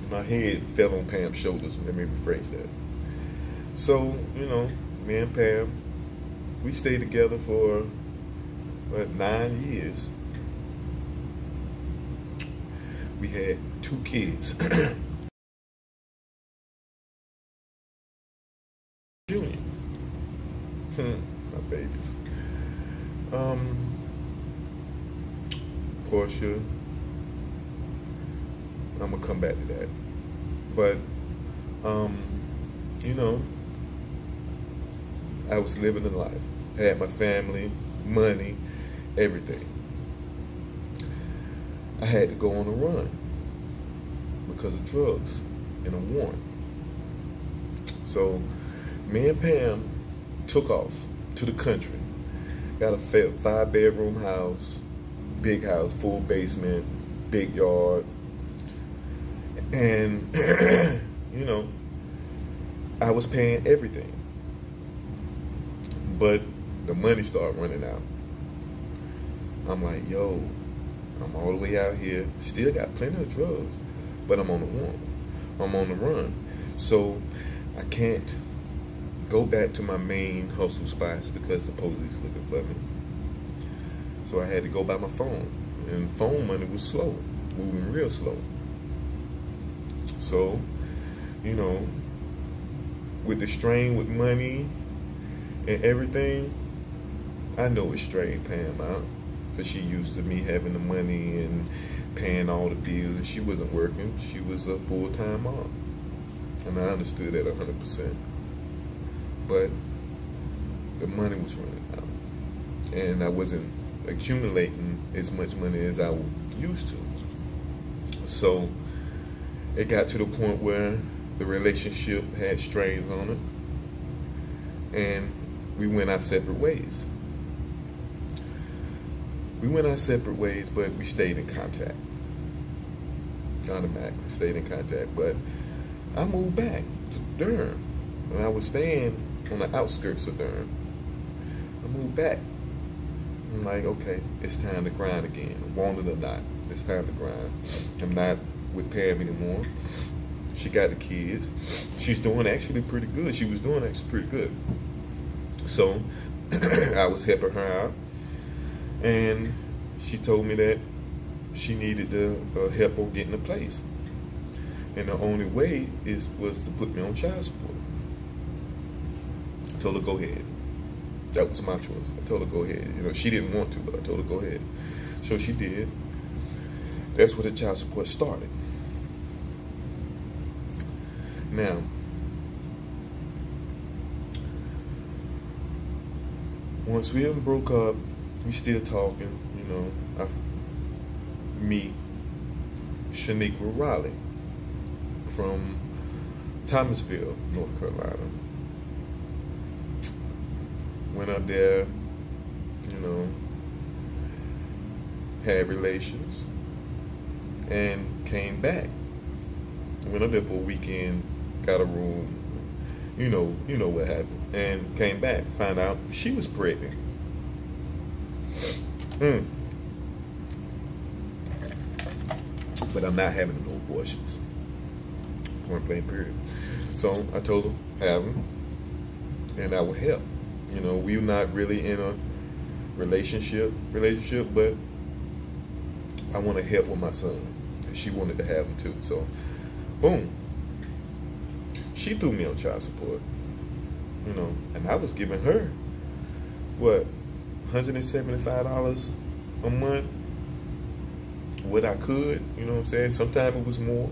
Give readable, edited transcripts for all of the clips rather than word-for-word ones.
My head fell on Pam's shoulders. Let me rephrase that. So, you know, me and Pam, we stayed together for, what, 9 years. We had 2 kids. Junior. My babies. Portia. I'm gonna come back to that. But, you know, I was living a life. I had my family, money, everything. I had to go on a run because of drugs and a warrant. So me and Pam took off to the country. Got a 5-bedroom house, big house, full basement, big yard. And, you know, I was paying everything. But the money started running out. I'm like, yo, I'm all the way out here, still got plenty of drugs, but I'm on the run. I'm on the run. So I can't go back to my main hustle spots because the police looking for me. So I had to go by my phone. And phone money was slow, moving real slow. So, you know, with the strain with money and everything, I know it strained Pam out. Because she used to me having the money and paying all the bills, and she wasn't working. She was a full-time mom. And I understood that 100%. But the money was running out. And I wasn't accumulating as much money as I used to. So it got to the point where the relationship had strains on it. And we went our separate ways. We went our separate ways, but we stayed in contact. Automatically stayed in contact. But I moved back to Durham. And I was staying on the outskirts of Durham. I moved back. I'm like, okay, it's time to grind again. Want it or not, it's time to grind. I'm not with Pam anymore. She got the kids. She's doing actually pretty good. She was doing actually pretty good. So I was helping her out. And she told me that she needed the help on getting a place. And the only way was to put me on child support. I told her, go ahead. That was my choice. I told her, go ahead. You know, she didn't want to, but I told her, go ahead. So she did. That's where the child support started. Now, once we broke up, we still talking, you know. I meet Shaniqua Raleigh from Thomasville, North Carolina. Went up there, you know, had relations, and came back. Went up there for a weekend, got a room, you know what happened, and came back, found out she was pregnant. But I'm not having no abortions. Point blank, period. So I told her, have them, and I will help. You know, we're not really in a relationship, but I want to help with my son. And she wanted to have him too. So, boom. She threw me on child support. You know, and I was giving her, what, $175 a month? What I could, you know what I'm saying? Sometimes it was more.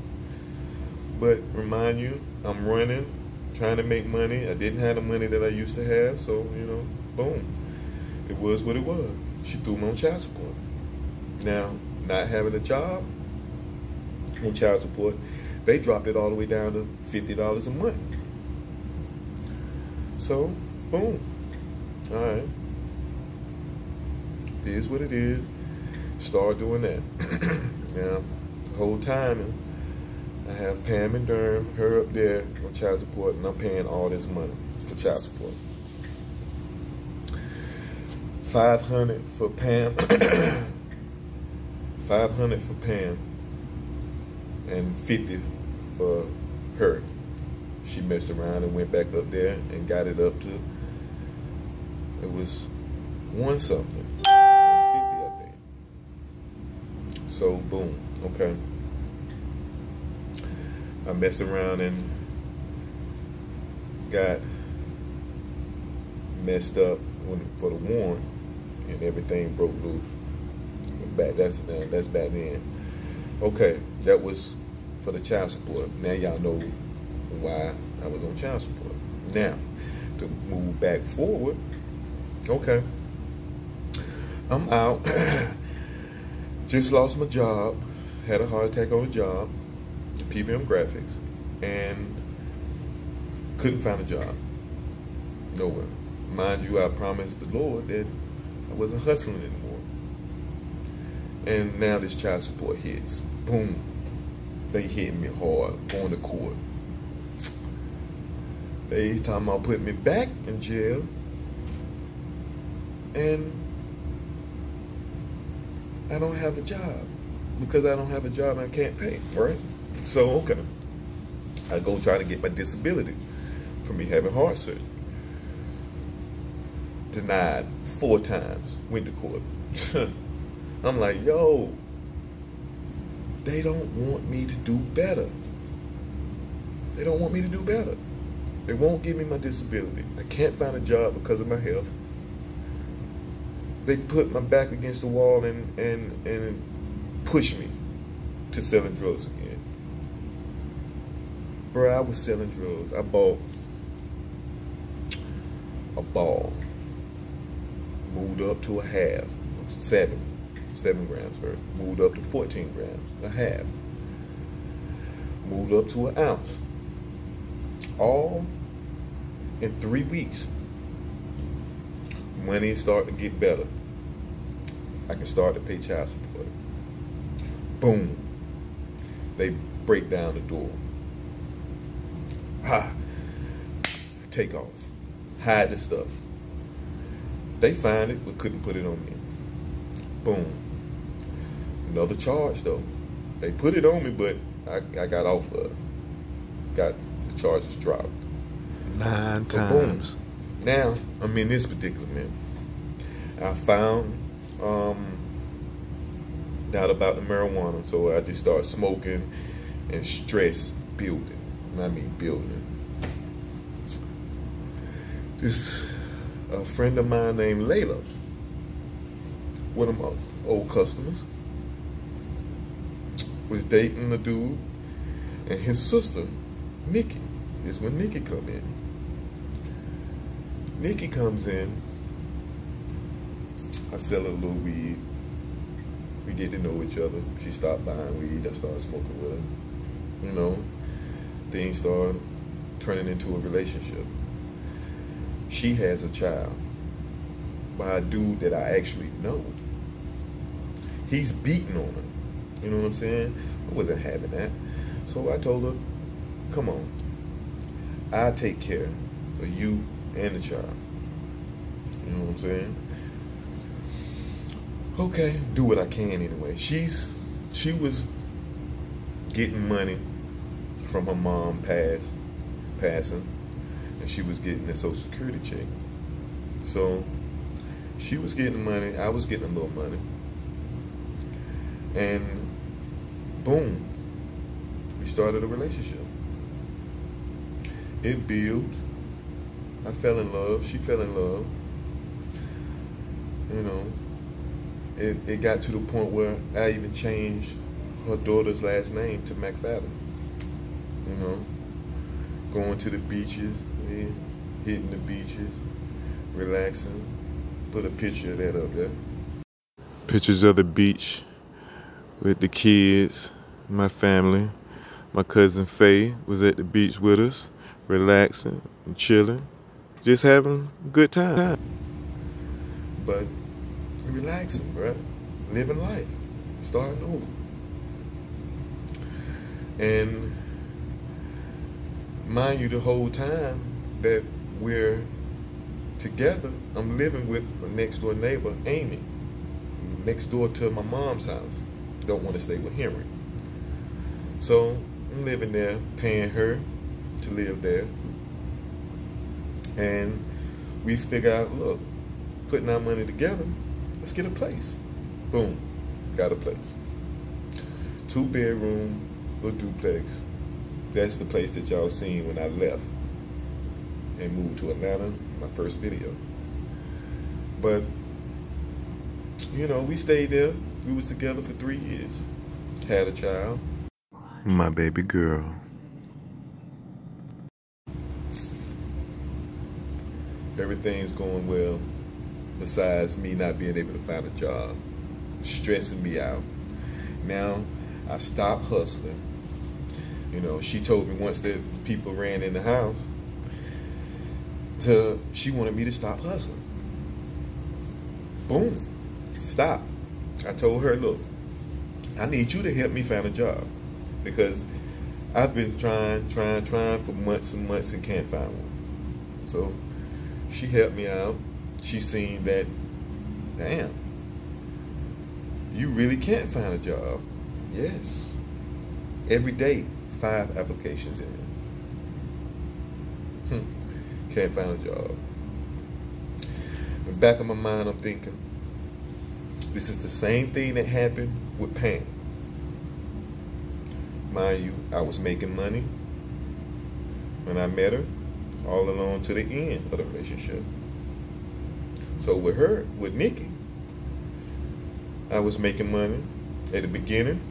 But remind you, I'm running, trying to make money. I didn't have the money that I used to have, so, you know, boom. It was what it was. She threw me on child support. Now, not having a job on child support, they dropped it all the way down to $50 a month. So, boom. All right. It is what it is. Start doing that. Now, the whole time, I have Pam in Durham, her up there on child support, and I'm paying all this money for child support. $500 for Pam. $500 for Pam, and $50 for her. She messed around and went back up there and got it up to, it was 1 something, 150, I think. So boom, okay. I messed around and got messed up for the warrant, and everything broke loose. That's back then. Okay, that was for the child support. Now y'all know why I was on child support. Now, to move back forward, okay, I'm out. Just lost my job. Had a heart attack on the job, PBM Graphics, and couldn't find a job. Nowhere. Mind you, I promised the Lord that I wasn't hustling anymore. And now this child support hits. Boom. They hitting me hard, going to court. They talking about putting me back in jail. And I don't have a job. Because I don't have a job and I can't pay, right? So, okay. I go try to get my disability from me having heart surgery. Denied 4 times. Went to court. I'm like, yo, they don't want me to do better. They don't want me to do better. They won't give me my disability. I can't find a job because of my health. They put my back against the wall and push me to selling drugs again. Bro, I was selling drugs. I bought a ball. Moved up to a half. 7 grams first. Moved up to 14 grams, a half. Moved up to an ounce. All in 3 weeks. Money started to get better. I can start to pay child support. Boom. They break down the door. Ha. Take off. Hide the stuff. They find it, but couldn't put it on me. Boom. Another charge though. They put it on me, but I got off of it. Got the charges dropped. 9 times. Boom. Now I'm in this predicament. I found out about the marijuana, so I just started smoking, and stress building. I mean building. A friend of mine named Layla, one of my old customers, was dating a dude and his sister, Nikki. This is when Nikki come in. Nikki comes in, I sell her a little weed. We get to know each other. She stopped buying weed, I started smoking with her. You know, things started turning into a relationship. She has a child by a dude that I actually know. He's beating on her. You know what I'm saying? I wasn't having that. So I told her, come on. I'll take care of you and the child. You know what I'm saying? Okay, do what I can anyway. She was getting money from her mom passing. And she was getting a Social Security check. So she was getting money, I was getting a little money. And boom, we started a relationship. It built. I fell in love, she fell in love. You know, it got to the point where I even changed her daughter's last name to McFadden. You know, going to the beaches, hitting the beaches, relaxing. Put a picture of that up there. Pictures of the beach with the kids, my family. My cousin Faye was at the beach with us, relaxing and chilling, just having a good time. But relaxing, bro. Living life, starting over. And mind you, the whole time that we're together, I'm living with my next door neighbor, Amy, next door to my mom's house. Don't want to stay with Henry. So, I'm living there, paying her to live there. And we figure out, look, putting our money together, let's get a place. Boom, got a place. 2-bedroom, a duplex. That's the place that y'all seen when I left and moved to Atlanta, my first video. But, you know, we stayed there. We was together for 3 years. Had a child. My baby girl. Everything's going well, besides me not being able to find a job, stressing me out. Now, I stopped hustling. You know, she told me once that people ran in the house, she wanted me to stop hustling. Boom, stop. I told her, look, I need you to help me find a job, because I've been trying for months and months and can't find one. So she helped me out. She seen that, damn, you really can't find a job. Yes. Every day, 5 applications in. Can't find a job. In the back of my mind, I'm thinking, this is the same thing that happened with Pam. Mind you, I was making money when I met her, all along to the end of the relationship. So with her, with Nikki, I was making money at the beginning,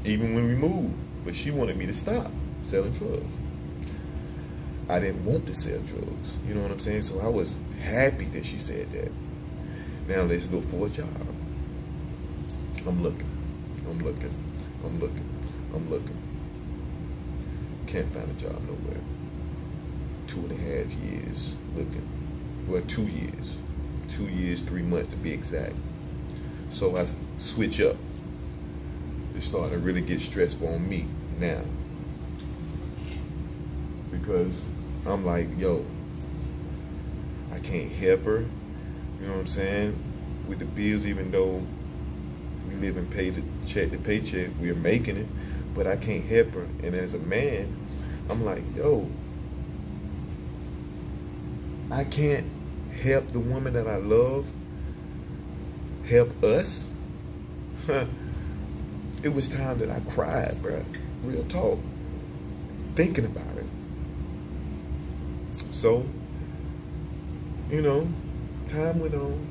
even when we moved, but she wanted me to stop selling drugs. I didn't want to sell drugs, you know what I'm saying? So I was happy that she said that. Now let's look for a job. I'm looking. Can't find a job nowhere. 2.5 years looking. Well, 2 years. 2 years, 3 months to be exact. So I switch up. It's starting to really get stressful on me now. Because I'm like, yo, I can't help her. You know what I'm saying? With the bills, even though we live and pay the check to paycheck, we're making it, but I can't help her. And as a man, I'm like, yo, I can't help the woman that I love help us. It was time that I cried, bruh. Real talk. Thinking about it. So, you know, time went on,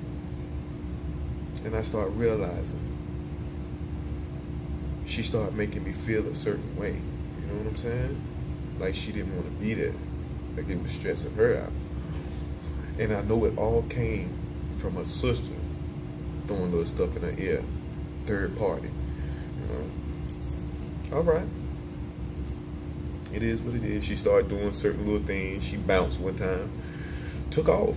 and I started realizing she started making me feel a certain way. You know what I'm saying? Like she didn't want to be there. Like it was stressing her out. And I know it all came from her sister throwing little stuff in her ear. Third party. You know? All right. It is what it is. She started doing certain little things. She bounced one time. Took off.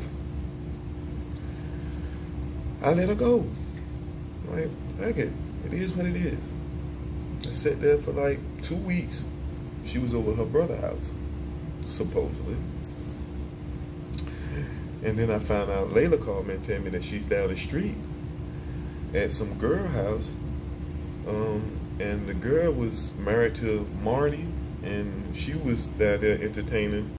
I let her go. Like, heck it. It is what it is. I sat there for like 2 weeks. She was over her brother's house, supposedly. And then I found out, Layla called me and told me that she's down the street at some girl house. And the girl was married to Marty, and she was down there entertaining